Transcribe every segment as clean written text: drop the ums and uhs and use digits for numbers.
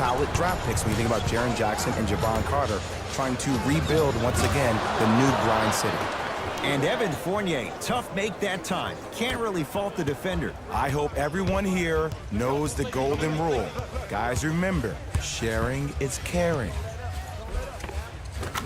solid draft picks when you think about Jaren Jackson and Javon Carter trying to rebuild, once again, the new grind city. And Evan Fournier, tough make that time. Can't really fault the defender. I hope everyone here knows the golden rule. Guys, remember, sharing is caring.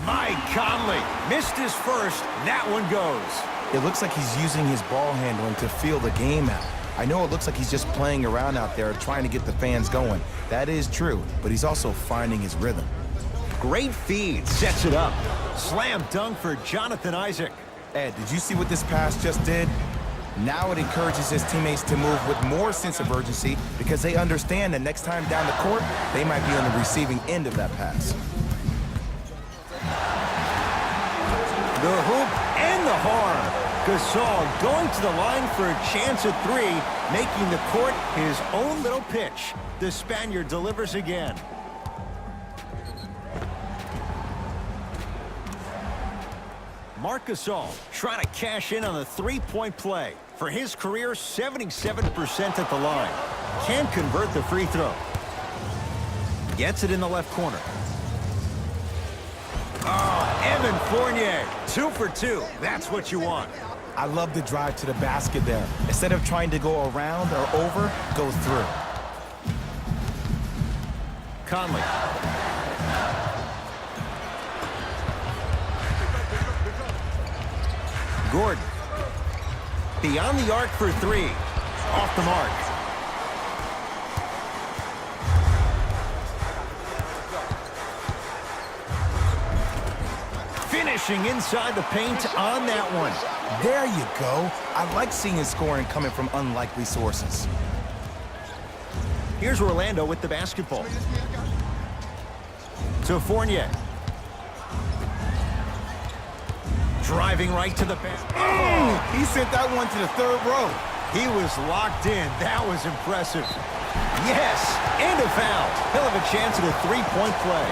Mike Conley missed his first. That one goes. It looks like he's using his ball handling to feel the game out. I know it looks like he's just playing around out there trying to get the fans going. That is true, but he's also finding his rhythm. Great feed, sets it up. Slam dunk for Jonathan Isaac. Ed, did you see what this pass just did? Now it encourages his teammates to move with more sense of urgency because they understand that next time down the court, they might be on the receiving end of that pass. The hoop and the harm. Gasol going to the line for a chance at three, making the court his own little pitch. The Spaniard delivers again. Marc Gasol trying to cash in on the three-point play. For his career, 77% at the line. Can't convert the free throw. Gets it in the left corner. Oh, Evan Fournier, 2 for 2. That's what you want. I love the drive to the basket there. Instead of trying to go around or over, go through. Conley. Gordon. Beyond the arc for three. Off the mark. Finishing inside the paint on that one. There you go. I like seeing his scoring coming from unlikely sources. Here's Orlando with the basketball. To Fournier. Driving right to the basket. Oh, he sent that one to the third row. He was locked in. That was impressive. Yes, and a foul. He'll have a chance at a three-point play.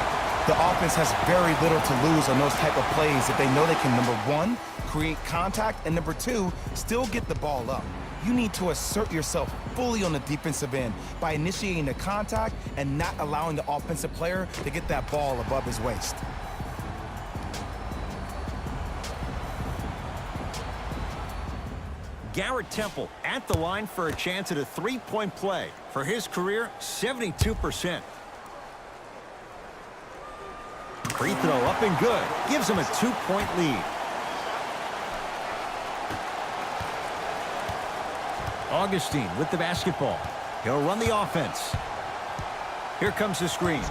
The offense has very little to lose on those type of plays if they know they can, number one, create contact, and number two, still get the ball up. You need to assert yourself fully on the defensive end by initiating the contact and not allowing the offensive player to get that ball above his waist. Garrett Temple at the line for a chance at a three-point play. For his career, 72%. Free throw up and good. Gives him a 2-point lead. Augustine with the basketball. He'll run the offense. Here comes the screen.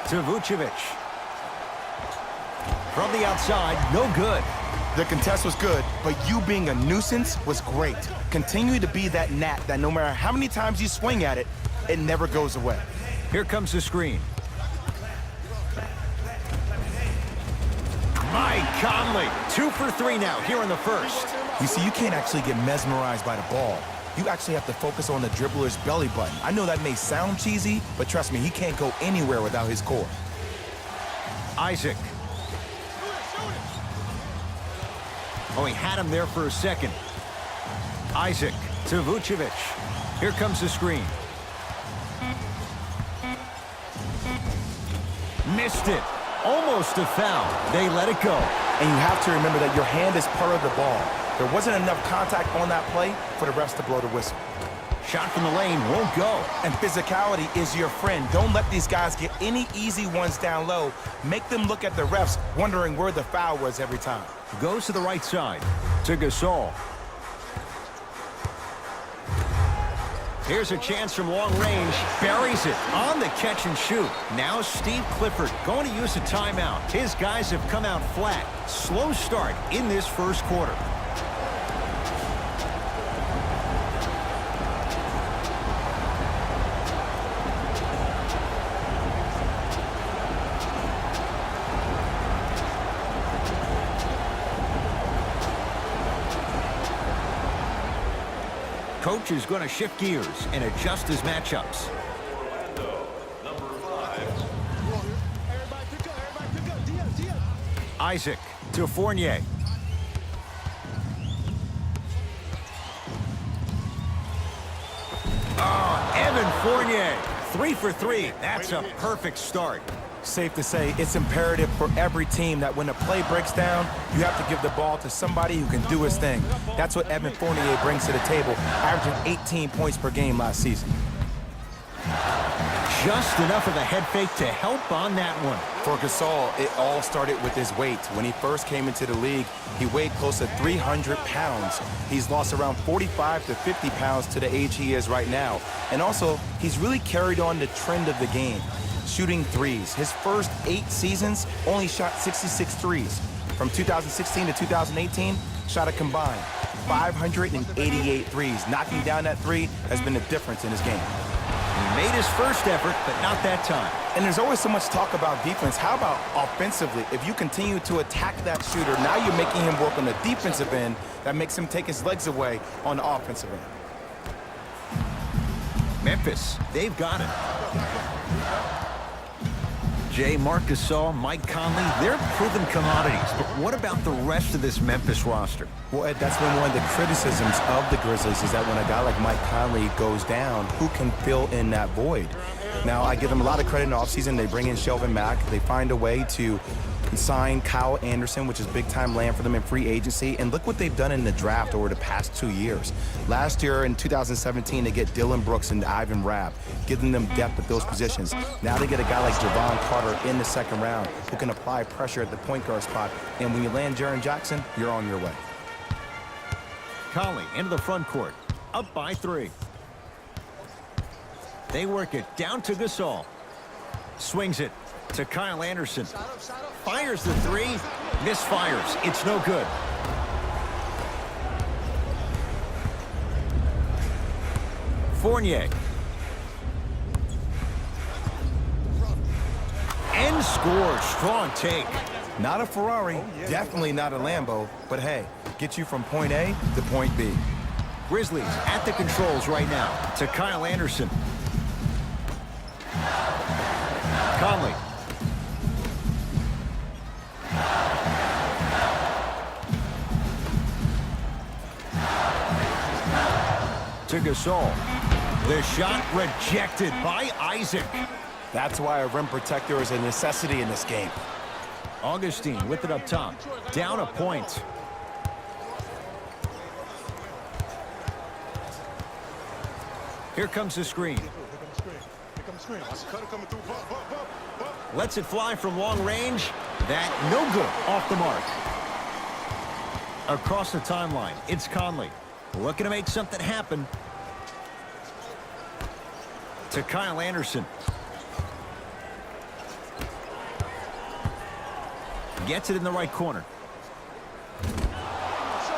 To Vucevic. From the outside, no good. The contest was good, but you being a nuisance was great. Continue to be that gnat that no matter how many times you swing at it, it never goes away. Here comes the screen. Mike Conley, 2 for 3 now here in the first. You see, you can't actually get mesmerized by the ball. You actually have to focus on the dribbler's belly button. I know that may sound cheesy, but trust me, he can't go anywhere without his core. Isaac. Oh, he had him there for a second. Isaac to Vucevic. Here comes the screen. Missed it. Almost a foul. They let it go. And you have to remember that your hand is part of the ball. There wasn't enough contact on that play for the refs to blow the whistle. Shot from the lane won't go. And physicality is your friend. Don't let these guys get any easy ones down low. Make them look at the refs wondering where the foul was every time. Goes to the right side. To Gasol. Here's a chance from long range. Buries it on the catch and shoot. Now Steve Clifford going to use a timeout. His guys have come out flat. Slow start in this first quarter. Coach is going to shift gears and adjust his matchups. Isaac to Fournier. Oh, Fournier, 3 for 3. That's a perfect start. Safe to say, it's imperative for every team that when a play breaks down, you have to give the ball to somebody who can do his thing. That's what Evan Fournier brings to the table, averaging 18 points per game last season. Just enough of a head fake to help on that one. For Gasol, it all started with his weight. When he first came into the league, he weighed close to 300 pounds. He's lost around 45 to 50 pounds to the age he is right now. And also, he's really carried on the trend of the game, shooting threes. His first 8 seasons only shot 66 threes. From 2016 to 2018, shot a combined 588 threes. Knocking down that three has been the difference in his game. He made his first effort, but not that time. And there's always so much talk about defense. How about offensively? If you continue to attack that shooter, now you're making him work on the defensive end. That makes him take his legs away on the offensive end. Memphis, they've got it. Marc Gasol, Mike Conley, they're proven commodities. But what about the rest of this Memphis roster? Well, Ed, that's been one of the criticisms of the Grizzlies is that when a guy like Mike Conley goes down, who can fill in that void? Now, I give them a lot of credit in the offseason. They bring in Shelvin Mack. They find a way to sign Kyle Anderson, which is big-time land for them in free agency. And look what they've done in the draft over the past 2 years. Last year, in 2017, they get Dylan Brooks and Ivan Rabb, giving them depth at those positions. Now they get a guy like Javon Carter in the second round who can apply pressure at the point guard spot. And when you land Jaren Jackson, you're on your way. Conley into the front court, up by 3. They work it down to Gasol. Swings it to Kyle Anderson. Fires the 3, misfires. It's no good. Fournier. And scores. Strong take. Not a Ferrari, definitely not a Lambo, but hey, get you from point A to point B. Grizzlies at the controls right now to Kyle Anderson. Conley. To Gasol. The shot rejected by Isaac. That's why a rim protector is a necessity in this game. Augustine with it up top. Down a point. Here comes the screen. Lets it fly from long range. That no good. Off the mark. Across the timeline, it's Conley. Looking to make something happen. To Kyle Anderson. Gets it in the right corner.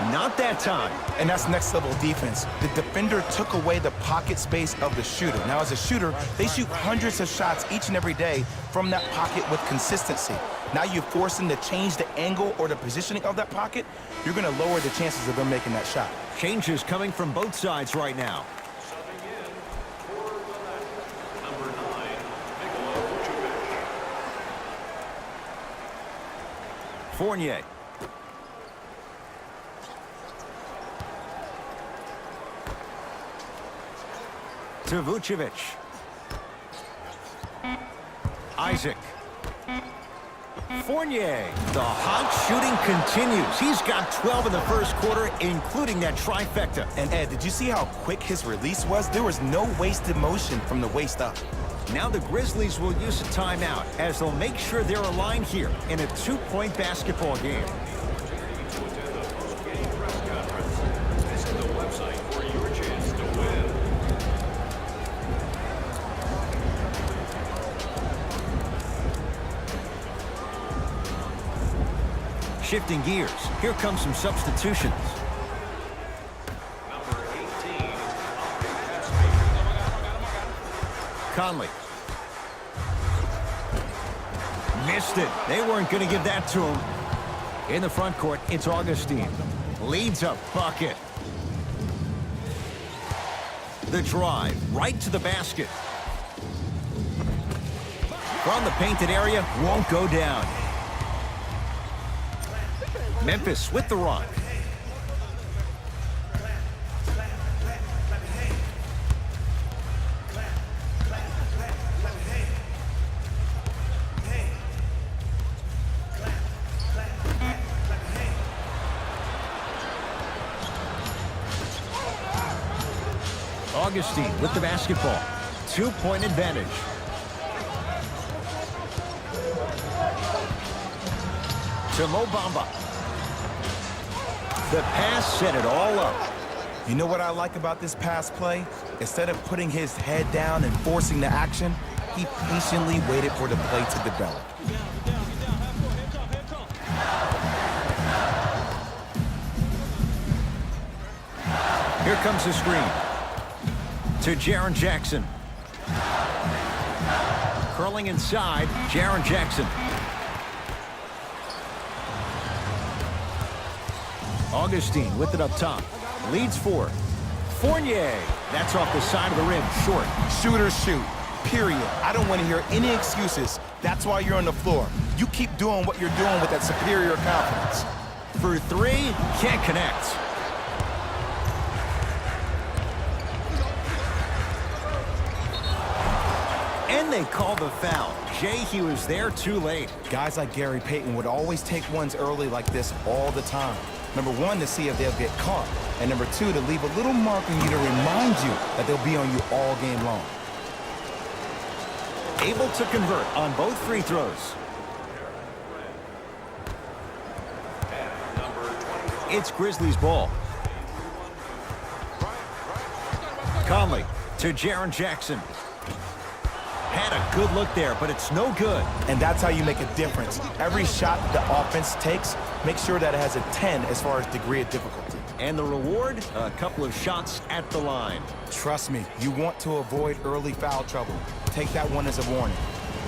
Not that time. And that's next level defense. The defender took away the pocket space of the shooter. Now as a shooter, they shoot hundreds of shots each and every day from that pocket with consistency. Now you force them to change the angle or the positioning of that pocket, you're going to lower the chances of them making that shot. Changes coming from both sides right now. Fournier. To Vucevic. Isaac. Fournier. The hot shooting continues. He's got 12 in the first quarter, including that trifecta. And Ed, did you see how quick his release was? There was no wasted motion from the waist up. Now the Grizzlies will use a timeout as they'll make sure they're aligned here in a 2-point basketball game. Shifting gears, here comes some substitutions. Conley. Missed it. They weren't going to give that to him. In the front court, it's Augustine. Leads a bucket. The drive, right to the basket. From the painted area, won't go down. Memphis with the rock. Augustine with the basketball. 2-point advantage. To Mo Bamba. The pass set it all up. You know what I like about this pass play? Instead of putting his head down and forcing the action, he patiently waited for the play to develop. Here comes the screen. To Jaren Jackson. Curling inside, Jaren Jackson. Augustine with it up top. Leads 4. Fournier. That's off the side of the rim, short. Shooters shoot, period. I don't want to hear any excuses. That's why you're on the floor. You keep doing what you're doing with that superior confidence. For 3, can't connect. And they call the foul. Jay, he was there too late. Guys like Gary Payton would always take ones early like this all the time. Number 1, to see if they'll get caught. And number 2, to leave a little mark on you to remind you that they'll be on you all game long. Able to convert on both free throws. It's Grizzlies ball. Conley to Jaren Jackson. Had a good look there, but it's no good. And that's how you make a difference. Every shot the offense takes, make sure that it has a 10 as far as degree of difficulty. And the reward, a couple of shots at the line. Trust me, you want to avoid early foul trouble. Take that one as a warning.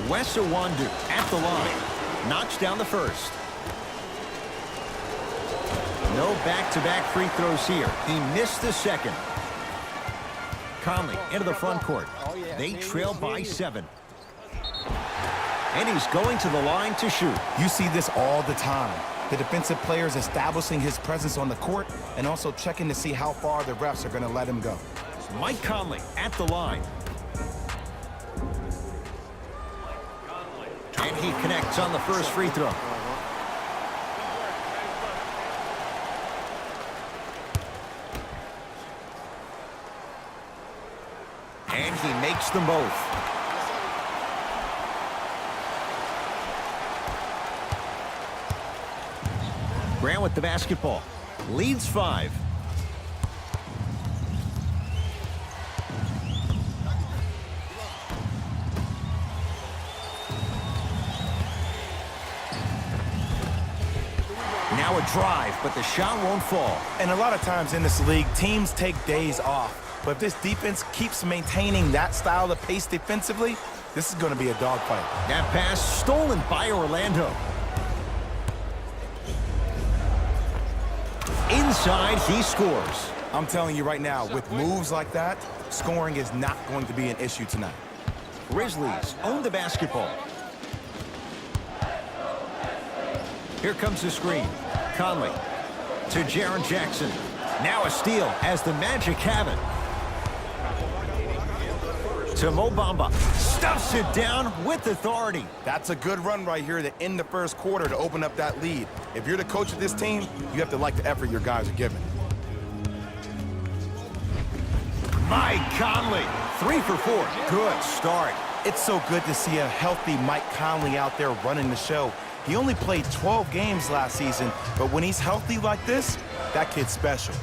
Wes Iwundu at the line. Knocks down the first. No back-to-back free throws here. He missed the second. Conley into the front court. They trail by 7. And he's going to the line to shoot. You see this all the time. The defensive players establishing his presence on the court and also checking to see how far the refs are going to let him go. Mike Conley at the line. And he connects on the first free throw. And he makes them both. Grant with the basketball. Leads 5. Now a drive, but the shot won't fall. And a lot of times in this league, teams take days off. But if this defense keeps maintaining that style of pace defensively, this is going to be a dogfight. That pass stolen by Orlando. Inside, he scores. I'm telling you right now, with moves like that, scoring is not going to be an issue tonight. Grizzlies own the basketball. Here comes the screen. Conley to Jaren Jackson. Now a steal as the Magic have it. To Mo Bamba. Stuffs it down with authority. That's a good run right here to end the first quarter to open up that lead. If you're the coach of this team, you have to like the effort your guys are giving. Mike Conley, 3 for 4. Good start. It's so good to see a healthy Mike Conley out there running the show. He only played 12 games last season, but when he's healthy like this, that kid's special.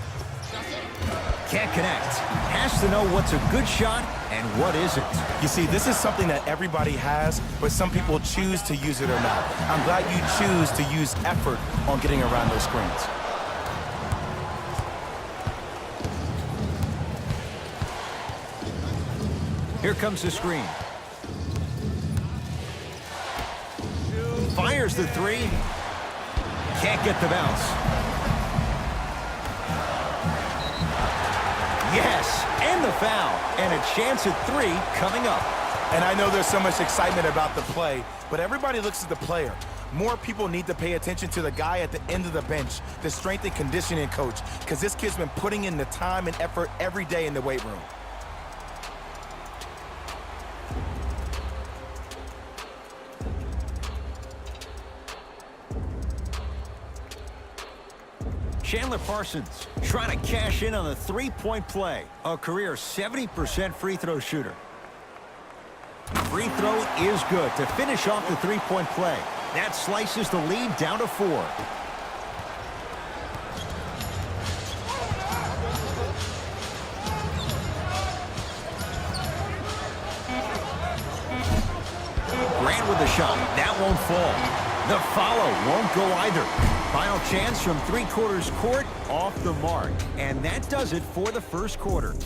Can't connect. Has to know what's a good shot and what isn't. You see, this is something that everybody has, but some people choose to use it or not. I'm glad you choose to use effort on getting around those screens. Here comes the screen. Fires the 3. Can't get the bounce. Yes, and the foul. And a chance at 3 coming up. And I know there's so much excitement about the play, but everybody looks at the player. More people need to pay attention to the guy at the end of the bench, the strength and conditioning coach, because this kid's been putting in the time and effort every day in the weight room. Chandler Parsons trying to cash in on the three-point play. A career 70% free throw shooter. Free throw is good to finish off the three-point play. That slices the lead down to 4. Grant with the shot. That won't fall. The follow won't go either. Final chance from three-quarters court, off the mark. And that does it for the first quarter.